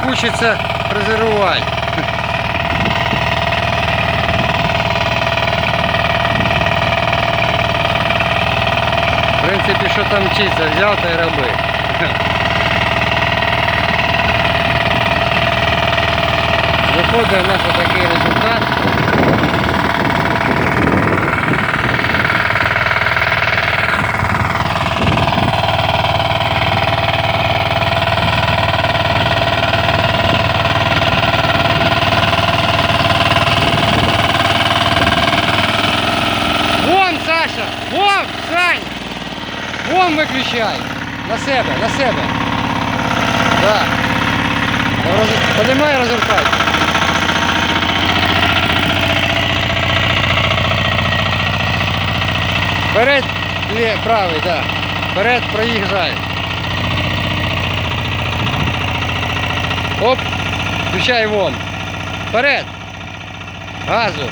хочеться фрезерувати. В принципі, що там вчиться, взяв та й роби. Виходить у нас отакий результат. Вон, Саша! Вон, Сань! Вон виключай! На себе, на себе! Да. Поднимай, развертай. Вперед, правий, да. Вперед, проїжджай. Оп, включай вон. Вперед. Газу.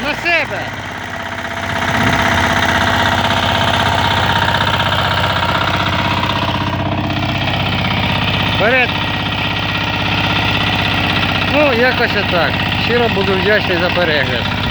На себе! Вперед! Ну, якось отак. Щиро буду вдячний за перегляд.